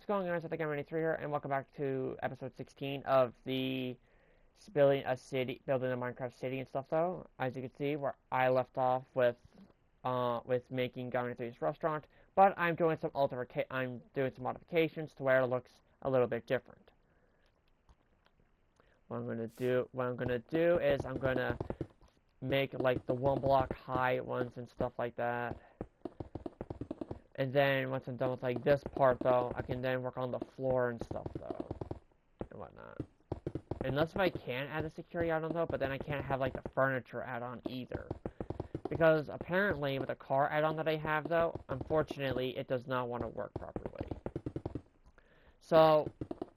what's going on? It's the Game 3 here, and welcome back to episode 16 of the building a Minecraft city and stuff. Though, as you can see, where I left off with making Game 3's restaurant, but I'm doing some modifications to where it looks a little bit different. What I'm gonna do is I'm gonna make like the 1 block high ones and stuff like that. And then once I'm done with like this part though, I can then work on the floor and stuff though, and whatnot. Unless if I can add a security add-on though, but then I can't have like the furniture add-on either. Because apparently with the car add-on that I have though, unfortunately it does not want to work properly. So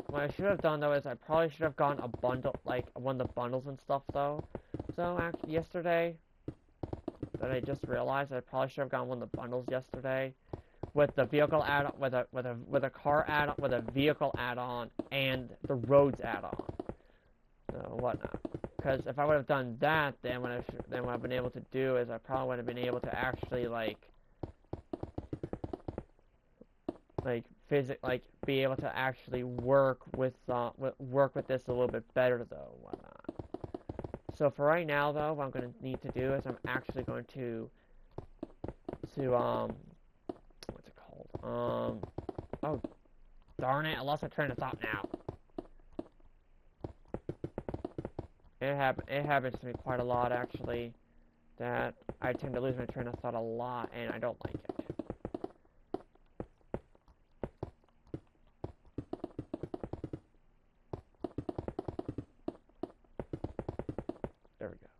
what I should have done though is I probably should have gotten a bundle, like one of the bundles and stuff though. So actually yesterday, that I just realized I probably should have gotten one of the bundles yesterday. With the vehicle add-on, with a car add-on, with a vehicle add-on, and the roads add-on, whatnot. Because if I would have done that, then what I've been able to do is I probably would have been able to actually be able to actually work with this a little bit better though, whatnot. So for right now though, what I'm going to need to do is I'm actually going to what's it called? Oh, darn it, I lost my train of thought now. It happens to me quite a lot, actually, that I tend to lose my train of thought a lot, and I don't like it. There we go.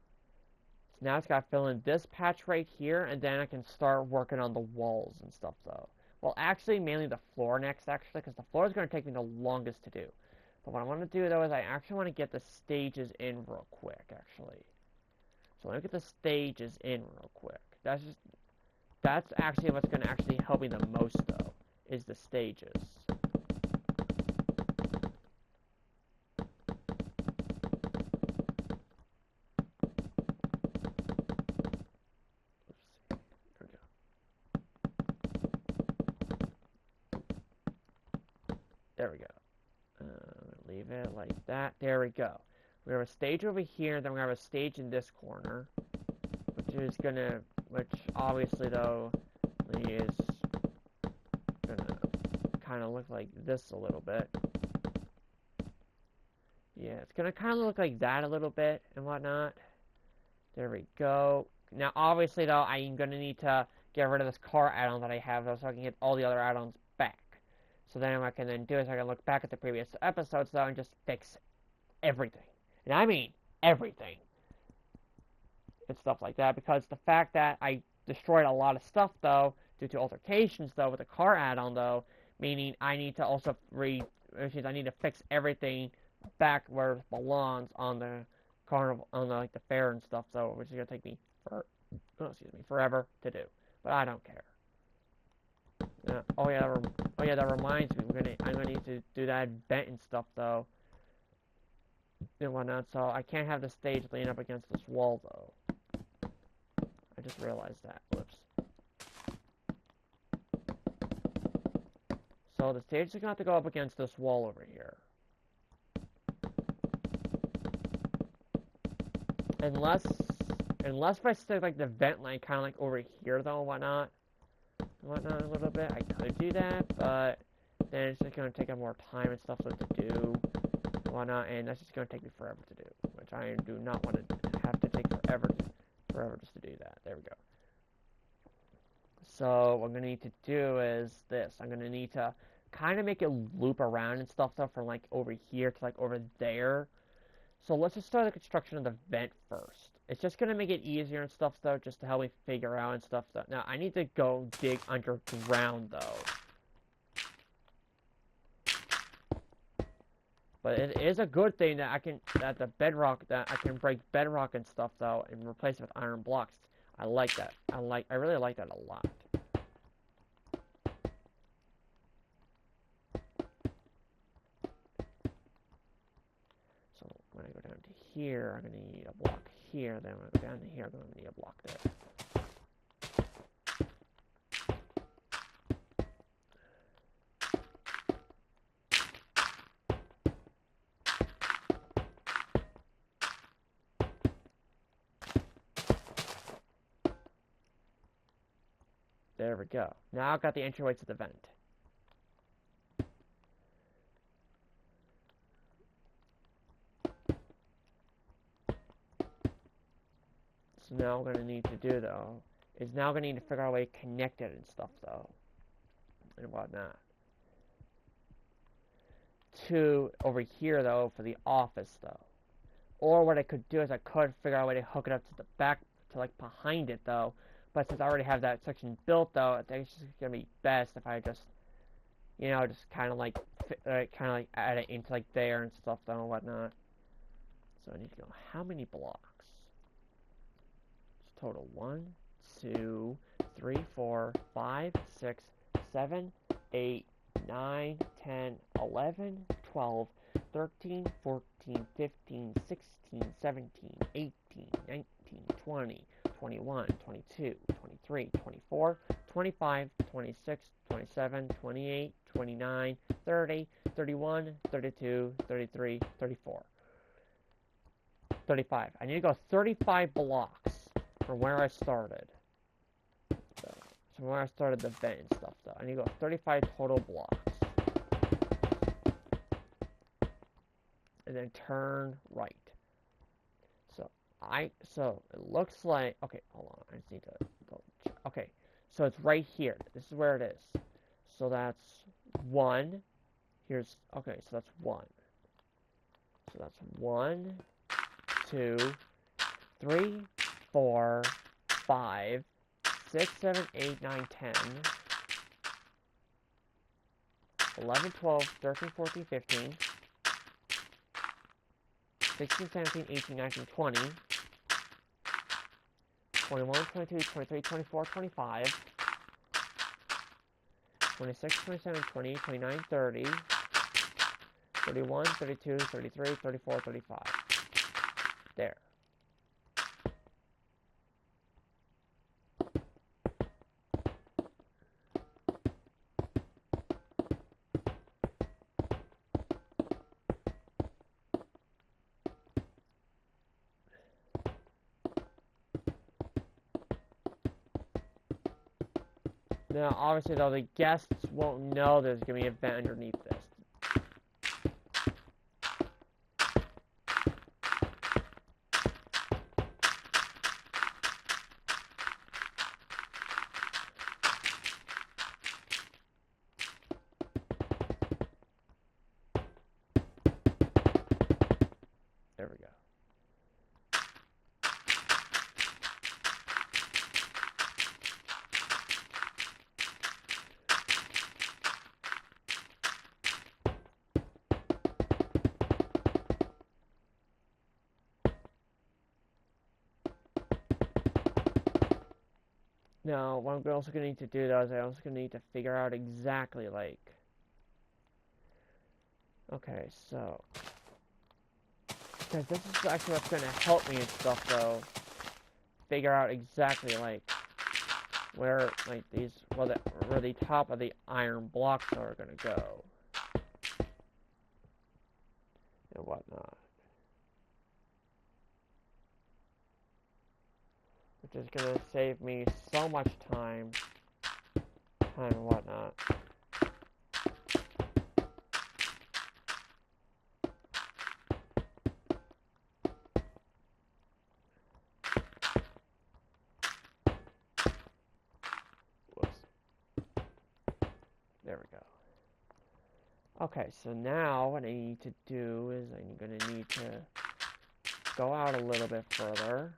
So now it's got to fill in this patch right here, and then I can start working on the walls and stuff, though. Well, actually, mainly the floor next, actually, because the floor is going to take me the longest to do. But what I want to do, though, is I actually want to get the stages in real quick, actually. So let me get the stages in real quick. That's actually what's going to actually help me the most, though, is the stages. There we go. Leave it like that. There we go. We have a stage over here, then we have a stage in this corner, which obviously though is gonna kind of look like this a little bit. Yeah, it's gonna kind of look like that a little bit and whatnot. There we go. Now, obviously though, I'm gonna need to get rid of this car add-on that I have though, so I can get all the other add-ons back. So then what I can then do is I can look back at the previous episodes though and just fix everything. And I mean everything. And stuff like that. Because the fact that I destroyed a lot of stuff though, due to altercations though, with the car add-on though, meaning I need to also I need to fix everything back where it belongs on the carnival, on the fair and stuff, so which is gonna take me forever to do. But I don't care. Oh yeah, that reminds me. I'm gonna need to do that vent and stuff though, and whatnot. So I can't have the stage leaning up against this wall though. I just realized that. Whoops. So the stage is gonna have to go up against this wall over here. Unless if I stick like the vent line kind of like over here though, whatnot a little bit, I could do that, but then it's just gonna take up more time and stuff to do and whatnot, and that's just gonna take me forever to do, which I do not want to have to take forever just to do that. There we go. So what I'm gonna need to do is this. I'm gonna need to kind of make it loop around and stuff though, from like over here to like over there. So let's just start the construction of the vent first. It's just going to make it easier and stuff, though, just to help me figure out and stuff, though. Now, I need to go dig underground, though. But it is a good thing that I can break bedrock and stuff, though, and replace it with iron blocks. I like that. I really like that a lot. When I go down to here, I'm going to need a block here, then when I go down to here, then I'm going to need a block there. There we go. Now I've got the entryway to the vent. So now what I'm going to need to do, though, is now going to need to figure out a way to connect it and stuff, though. And whatnot. To over here, though, for the office, though. Or what I could do is I could figure out a way to hook it up to the back, to like behind it, though. But since I already have that section built, though, I think it's just going to be best if I just, you know, just kind of like add it into like there and stuff, though, and whatnot. So I need to go, how many blocks? It's total 1, 2, 3, 4, 5, 6, 7, 8, 9, 10, 11, 12, 13, 14, 15, 16, 17, 18, 19, 20, 21, 22, 23, 24, 25, 26, 27, 28, 29, 30, 31, 32, 33, 34. 35. I need to go 35 blocks from where I started. So from where I started the vent and stuff, though. I need to go 35 total blocks. And then turn right. So it looks like, okay, hold on. I just need to go check. Okay, so it's right here. This is where it is. So that's 1. Here's, okay, so that's 1. So that's 1, 2, 3, 4, 5, 6, 7, 8, 9, 10, 11, 12, 13, 14, 15, 16, 17, 18, 19, 20, 21, 22, 23, 24, 25, 26, 27, 28, 29, 30, 31, 32, 33, 34, 35. There. Now, obviously, though, the guests won't know there's going to be a vent underneath this. There we go. Now, what I'm also going to need to do, though, is I'm also going to need to figure out exactly, like... Okay, so... Because this is actually what's going to help me and stuff, though. Figure out exactly, like... Where, like, these... Well, where the top of the iron blocks are going to go. And whatnot. Which is going to save me so much time and whatnot. Whoops. There we go. Okay, so now what I need to do is I'm going to need to go out a little bit further.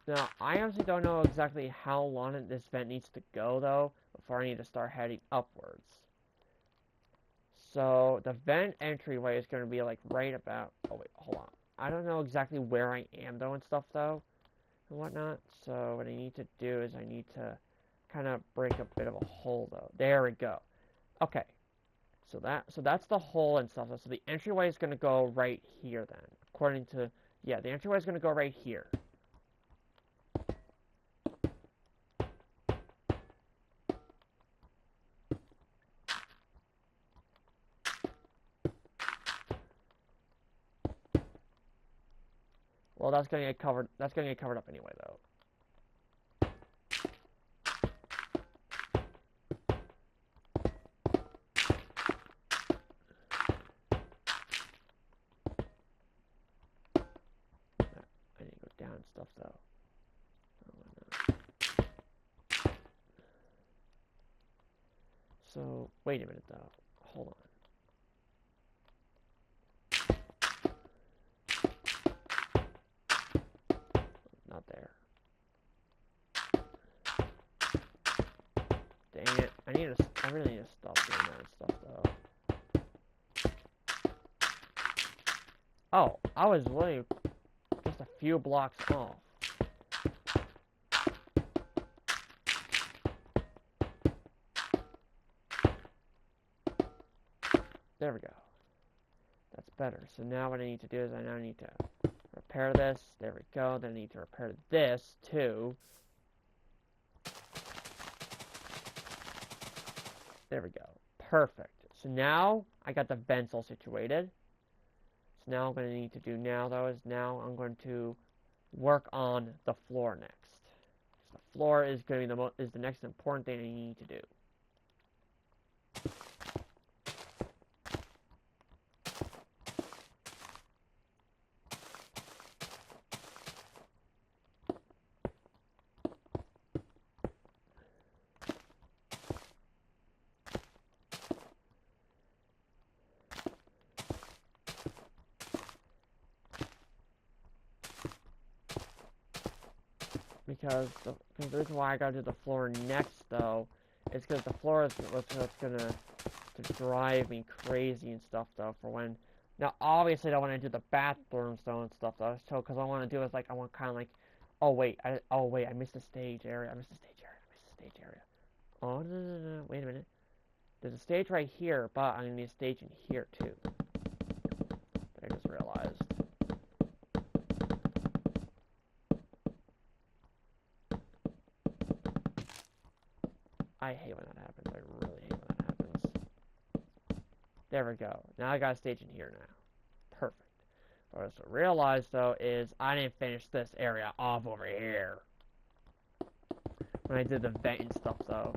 Now, I honestly don't know exactly how long this vent needs to go, though, before I need to start heading upwards. So, the vent entryway is going to be, like, right about... Oh, wait, hold on. I don't know exactly where I am, though, and stuff, though, and whatnot. So, what I need to do is I need to kind of break a bit of a hole, though. There we go. Okay. So that's the hole and stuff. So the entryway is gonna go right here then. According to, yeah, the entryway is gonna go right here. Well, that's gonna get covered. That's gonna get covered up anyway, though. I need to go down and stuff, though. So, wait a minute, though. Hold on. Not there. Dang it. I really need to stop doing that stuff, though. Oh, I was literally just a few blocks off. There we go. That's better. So now what I need to do is I now need to repair this. There we go. Then I need to repair this, too. There we go. Perfect. So now I got the vents all situated. So now what I need to do now, though, is now I'm going to work on the floor next. So the floor is going to be the next important thing I need to do. Because the reason why I gotta do the floor next, though, is because the floor is what's gonna drive me crazy and stuff, though, for when... Now, obviously, I don't want to do the bathrooms, though, and stuff, though, so, because I want to do is, like, I want kind of, like, oh, wait, I missed the stage area, Oh, no, wait a minute. There's a stage right here, but I'm gonna need a stage in here, too. I just realized. I hate when that happens. I really hate when that happens. There we go. Now I got a stage in here now. Perfect. What I also realized, though, is I didn't finish this area off over here. When I did the vent and stuff, though.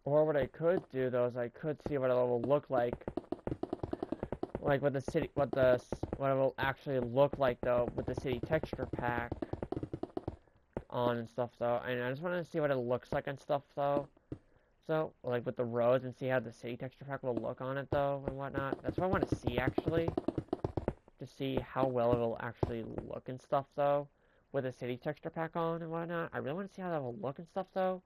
Or what I could do, though, is I could see what it will look like with the city, what it will actually look like, though, with the city texture pack on and stuff, though. And I just want to see what it looks like and stuff, though. So, like with the roads, and see how the city texture pack will look on it, though, and whatnot. That's what I want to see, actually. To see how well it will actually look and stuff, though, with the city texture pack on and whatnot. I really want to see how that will look and stuff, though.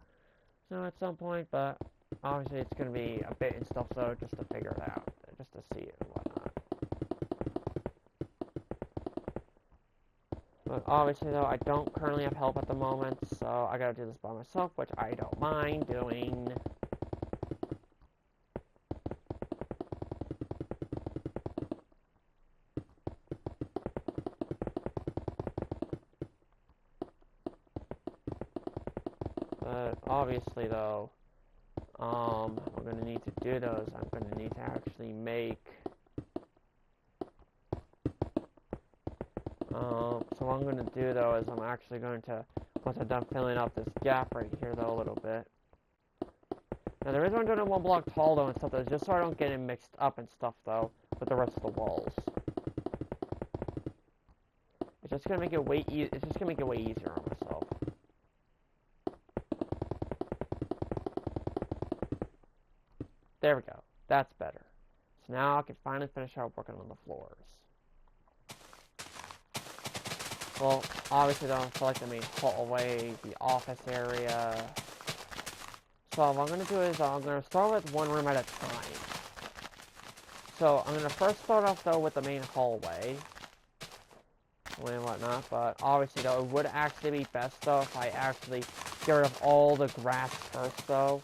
So at some point, but obviously it's going to be a bit and stuff, though, just to figure it out, just to see it and whatnot. But obviously, though, I don't currently have help at the moment, so I gotta do this by myself, which I don't mind doing. But obviously, though, what I'm gonna need to do, though, is I'm gonna need to actually make. So what I'm gonna do, though, is I'm actually going to, once I'm done filling up this gap right here, though, a little bit. Now, the reason I'm doing it 1 block tall, though, and stuff, is just so I don't get it mixed up and stuff, though, with the rest of the walls. It's just gonna make it way easier on myself. There we go. That's better. So now I can finally finish out working on the floors. Well, obviously don't select the main hallway, the office area. So what I'm going to do is I'm going to start with one room at a time. So I'm going to first start off though with the main hallway and whatnot, but obviously though it would actually be best though if I actually get rid of all the grass first though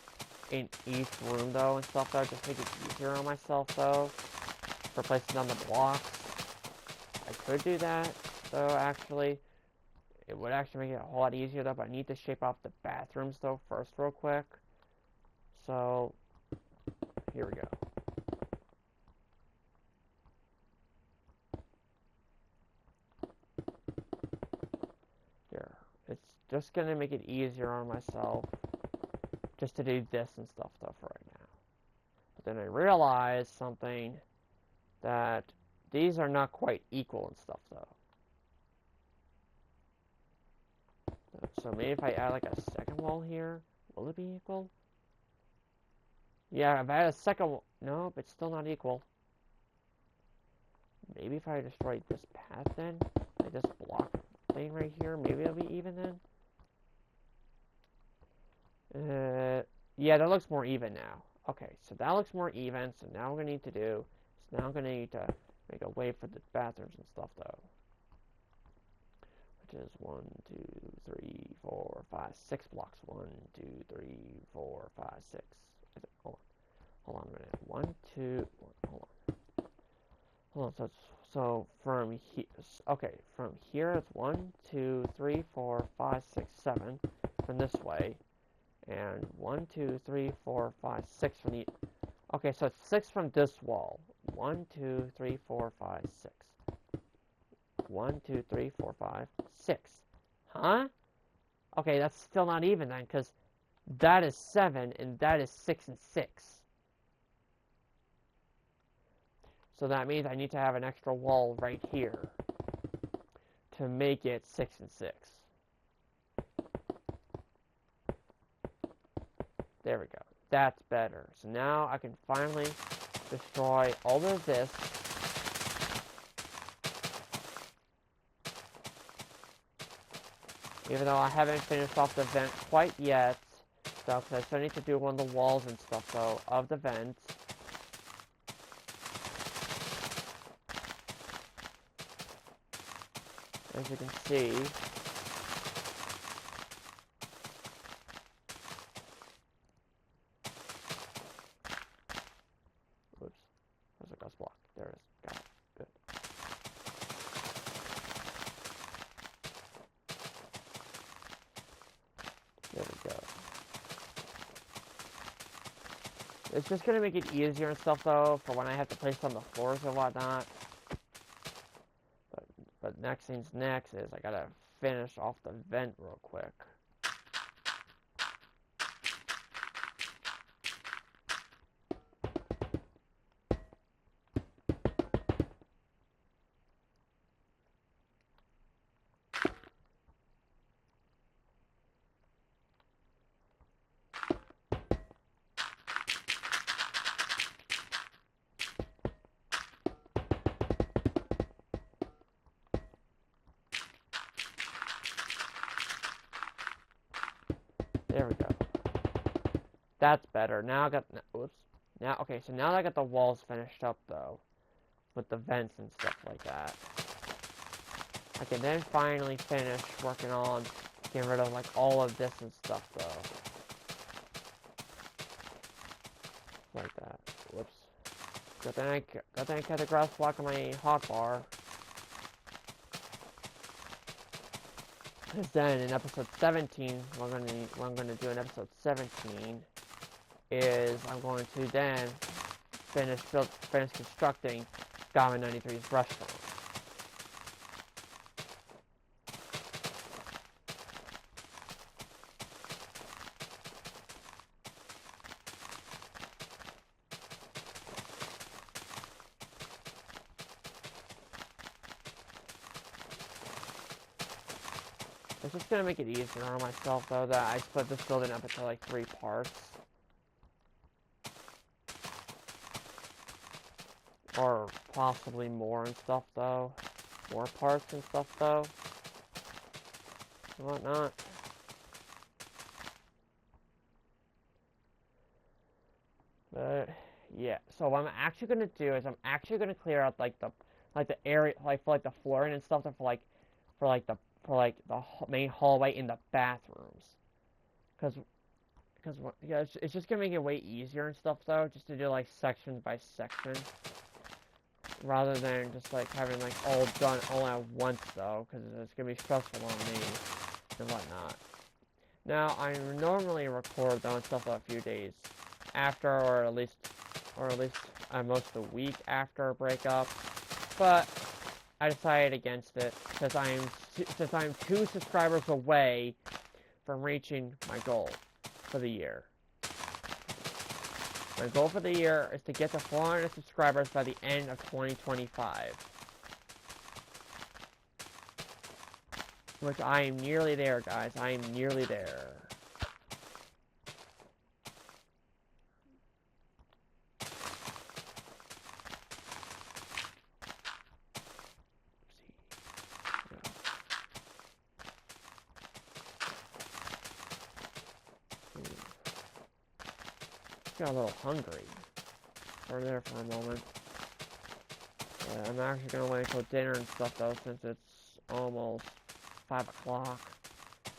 in each room though and stuff though, just make it easier on myself though for placing on the blocks. I could do that though actually. It would actually make it a whole lot easier though, but I need to shape out the bathrooms though first real quick. So here we go. There. It's just gonna make it easier on myself just to do this and stuff though for right now. But then I realized something, that these are not quite equal and stuff though. So maybe if I add like a second wall here, will it be equal? Yeah, if I add a second wall, nope, it's still not equal. Maybe if I destroy this path then, like this block thing right here, maybe it'll be even then? Yeah, that looks more even now. Okay, so that looks more even, so now what I'm gonna need to do is now I'm gonna need to make a way for the bathrooms and stuff though. Which is 1, 2, 3, 4, 5, 6 blocks. 1, 2, 3, 4, 5, 6. Hold on a minute. 1, 2, hold on. So from here, okay, from here it's 1, 2, 3, 4, 5, 6, 7 from this way, and 1, 2, 3, 4, 5, 6 from the. Okay, so it's 6 from this wall. 1, 2, 3, 4, 5, 6. 1, 2, 3, 4, 5, 6. Huh? Okay, that's still not even then, because that is 7 and that is 6 and 6. So that means I need to have an extra wall right here to make it 6 and 6. There we go. That's better. So now I can finally destroy all of this. Even though I haven't finished off the vent quite yet, though, because I still need to do one of the walls and stuff, though, of the vent. As you can see, whoops, there's a glass block. There it is. Got it. Good. There we go. It's just gonna make it easier and stuff though for when I have to place on the floors and whatnot. But next thing's next is I gotta finish off the vent real quick. There we go. That's better. Now I got, whoops. Now, okay, so now that I got the walls finished up, though, with the vents and stuff like that, I can then finally finish working on getting rid of, like, all of this and stuff, though. Like that. Whoops. Good thing I kept the grass block on my hotbar. Because then in episode 17, what I'm going to do in episode 17 is I'm going to then finish constructing Goblin 93's restaurant. It's just going to make it easier on myself, though, that I split this building up into, like, 3 parts. Or possibly more and stuff, though. More parts and stuff, though. and whatnot. But yeah, so what I'm actually gonna do is I'm actually gonna clear out like the area for like the flooring and stuff for like the main hallway in the bathrooms, because yeah, it's just gonna make it way easier and stuff though, just to do like section by section, rather than just like having like all done all at once though, because it's gonna be stressful on me and whatnot. Now I normally record though and stuff a few days after, or at least most of the week after a breakup, but I decided against it since I'm 2 subscribers away from reaching my goal for the year. My goal for the year is to get to 400 subscribers by the end of 2025. Which I am nearly there, guys. I am nearly there. Got a little hungry. We're there for a moment. I'm actually gonna wait until dinner and stuff though, since it's almost 5 o'clock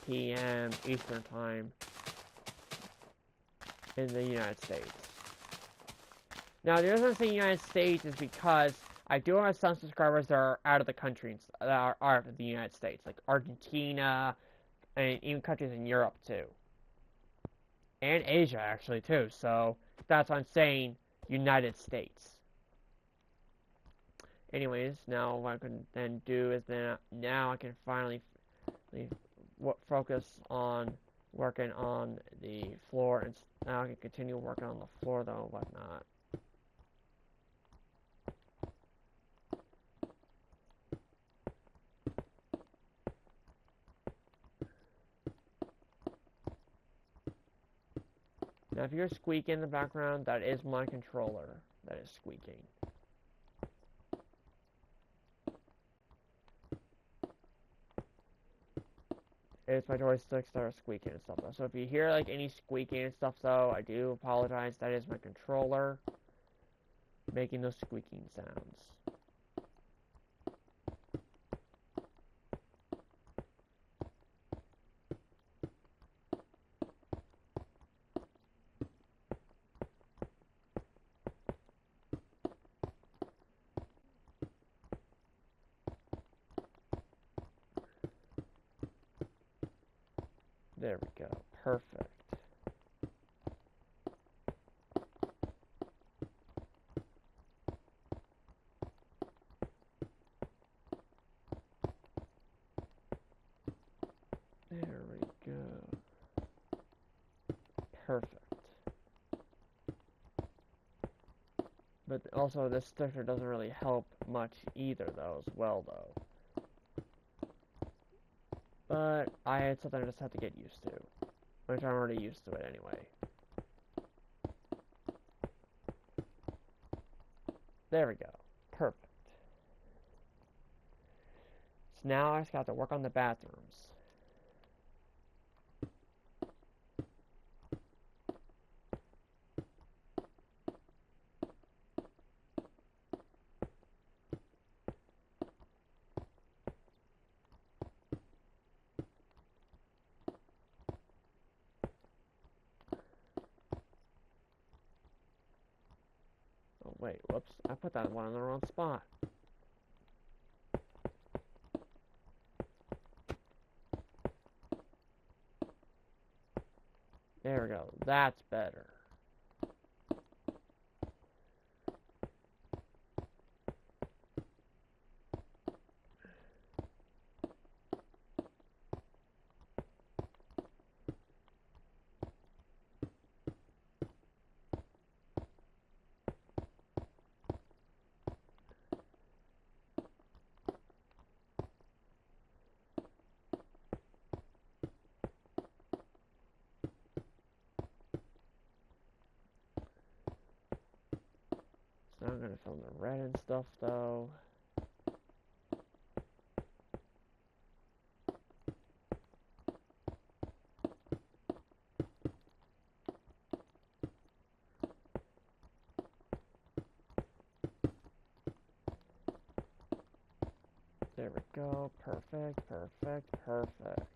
p.m. Eastern time in the United States. Now, the reason I'm saying United States is because I do have some subscribers that are out of the country, that are out of the United States, like Argentina, and even countries in Europe too. And Asia, actually, too. So, that's what I'm saying, United States. Anyways, now what I can then do is now I can finally focus on working on the floor, and now I can continue working on the floor, though, and whatnot. Now, if you're squeaking in the background, that is my controller that is squeaking. It's my joysticks that are squeaking and stuff though. So if you hear like any squeaking and stuff though, I do apologize. That is my controller making those squeaking sounds. There we go. Perfect. There we go. Perfect. But also this sticker doesn't really help much either though, as well though. But it's something I just have to get used to. Which I'm already used to it anyway. There we go. Perfect. So now I just got to work on the bathrooms. Oh wait, whoops. I put that one in the wrong spot. There we go. That's better. So now I'm gonna fill in the red and stuff though. There we go. Perfect, perfect, perfect.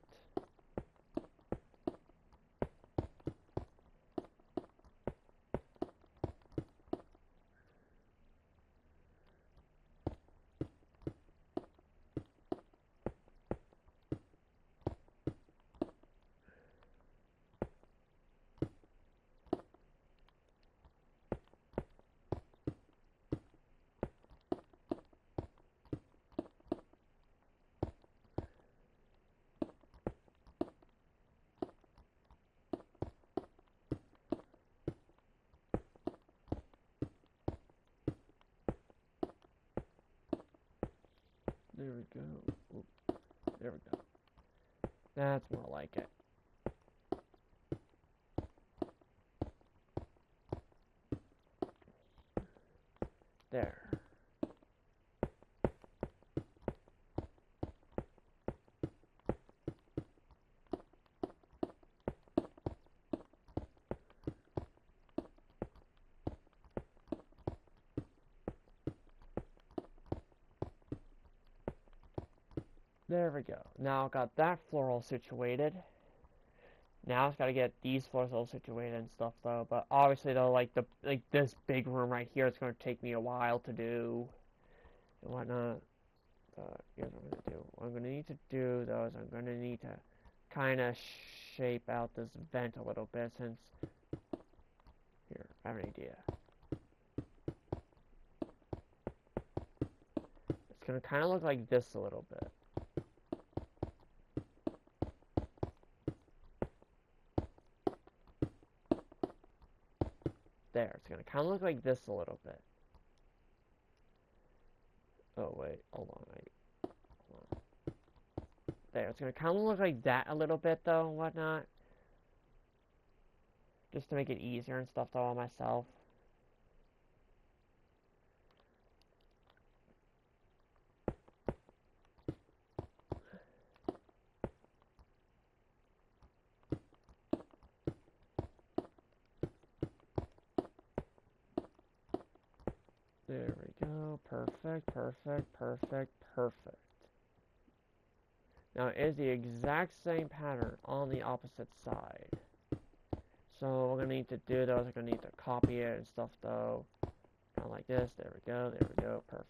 There we go. Oop. There we go. That's more like it. There. There we go. Now I've got that floor all situated. Now I've got to get these floors all situated and stuff though. But obviously though, like this big room right here, it's going to take me a while to do and whatnot. Here's what I'm going to do. What I'm going to need to do though is I'm going to need to kind of shape out this vent a little bit since here, I have an idea. It's going to kind of look like this a little bit. There, it's going to kind of look like this a little bit. Oh, wait, hold on. There, it's going to kind of look like that a little bit, though, and whatnot. Just to make it easier and stuff, though, on myself. There we go. Perfect, perfect, perfect, perfect. Now, it is the exact same pattern on the opposite side. So, what we're going to need to do, though, is we're going to need to copy it and stuff, though. Kind of like this. There we go. There we go. Perfect.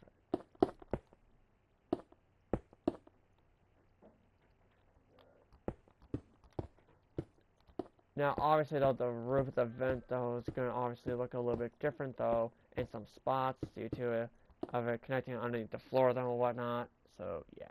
Now, obviously, though, the roof of the vent, though, is going to obviously look a little bit different, though, in some spots due to it, of it connecting underneath the floor, though, and whatnot. So, yeah.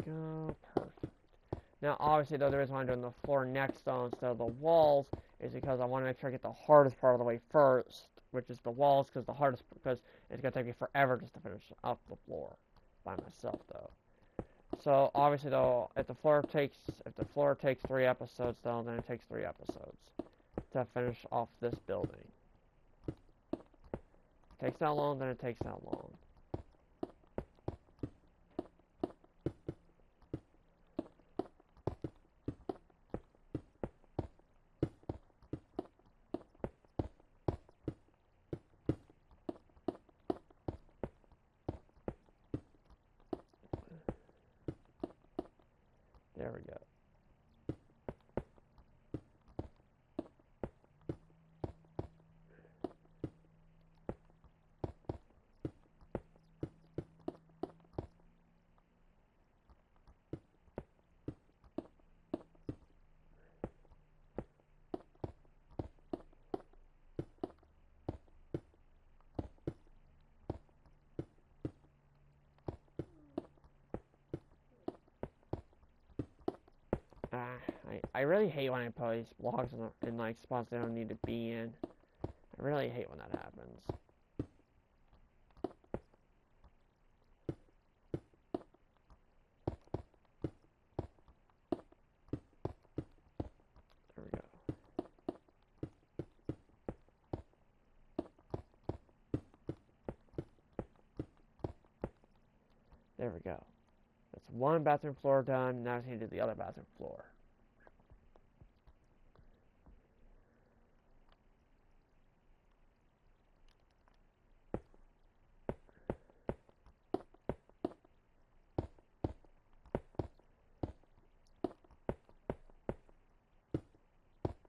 Go, perfect. Now, obviously, though, the reason why I'm doing the floor next, though, instead of the walls, is because I want to make sure I get the hardest part of the way first, which is the walls, because it's going to take me forever just to finish up the floor by myself, though. So, obviously, though, if the floor takes 3 episodes, though, then it takes 3 episodes to finish off this building. If it takes that long, then it takes that long. There we go. I really hate when I place blocks in like spots they don't need to be in. I really hate when that happens. There we go. There we go. That's one bathroom floor done. Now I just need to do the other bathroom floor.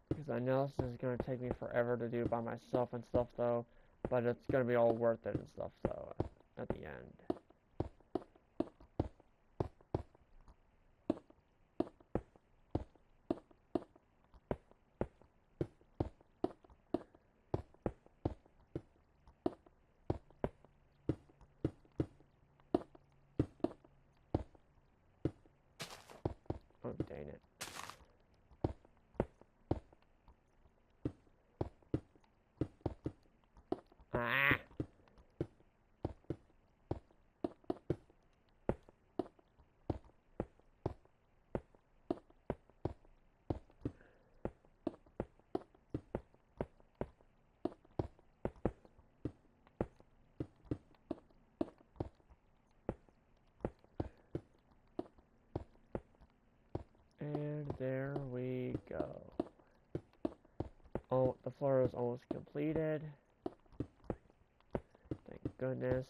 Because I know this is going to take me forever to do by myself and stuff though, but it's going to be all worth it and stuff though at the end. Oh, dang it. Ah! And there we go. Oh, the floor is almost completed. Thank goodness.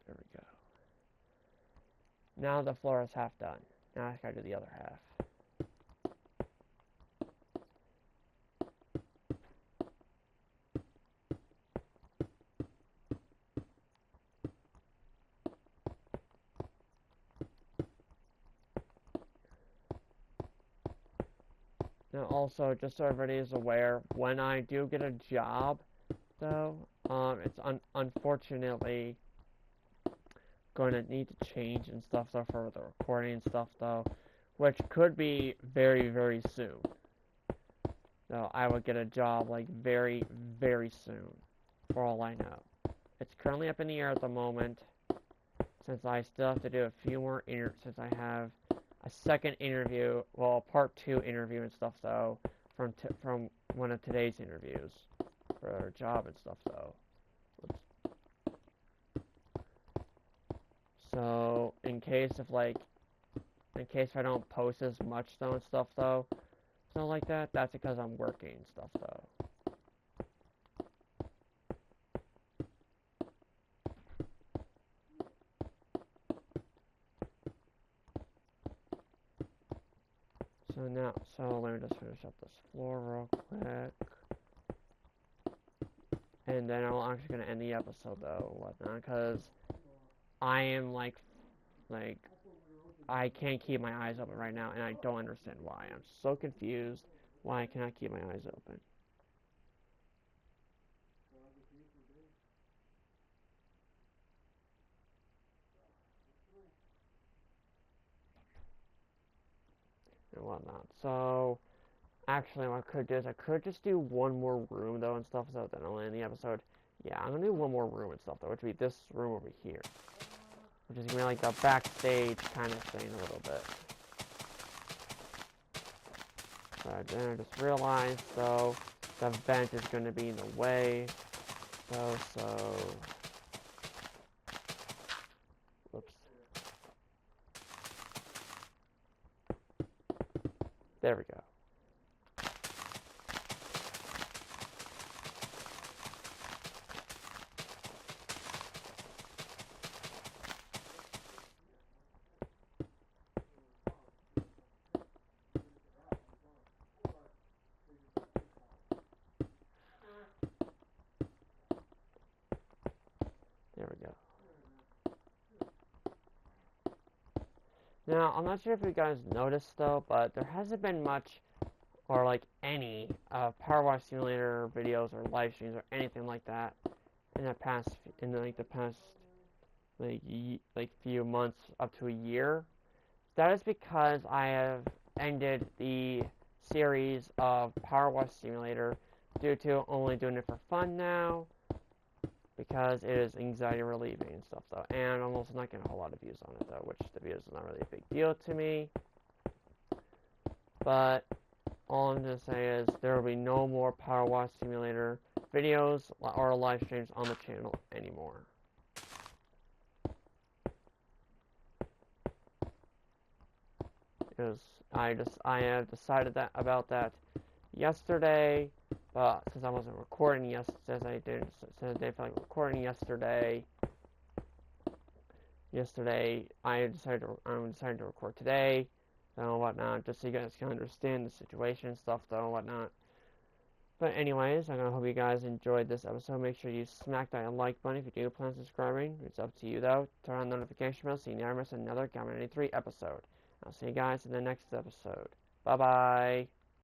There we go. Now the floor is half done. Now I gotta do the other half. Now also, just so everybody is aware, when I do get a job, though, it's unfortunately going to need to change and stuff though for the recording and stuff though, which could be very, very soon. So I will get a job like very, very soon, for all I know. It's currently up in the air at the moment, since I still have to do a few more since I have a second interview, well, part 2 interview and stuff though, from one of today's interviews for a job and stuff though. So in case I don't post as much though and stuff though, something like that, that's because I'm working and stuff though. So let me just finish up this floor real quick. And then I'm actually going to end the episode though, whatnot, because I am like, I can't keep my eyes open right now, and I don't understand why. I'm so confused why I cannot keep my eyes open. And whatnot. So, actually, what I could do is I could just do one more room though and stuff, so then I'll end the episode. Yeah, I'm gonna do one more room and stuff though, which would be this room over here, which is gonna be like the backstage kind of thing a little bit. But then I just realized though the vent is gonna be in the way. So whoops. There we go. There we go. Now, I'm not sure if you guys noticed though, but there hasn't been much or like any Power Wash Simulator videos or live streams or anything like that in the past few months up to a year. That is because I have ended the series of Power Wash Simulator due to only doing it for fun now, because it is anxiety relieving and stuff though, and I'm also not getting a whole lot of views on it though, which the views is not really a big deal to me. But all I'm going to say is there will be no more Power Wash Simulator videos or live streams on the channel anymore. Because I have decided that about that yesterday, but since I wasn't recording since I didn't feel like recording yesterday, I'm decided to record today, and whatnot, just so you guys can understand the situation and stuff, though, and whatnot. But anyways, I hope you guys enjoyed this episode. Make sure you smack that like button if you do plan on subscribing. It's up to you, though. Turn on the notification bell so you never miss another Gamer 93 episode. I'll see you guys in the next episode. Bye-bye.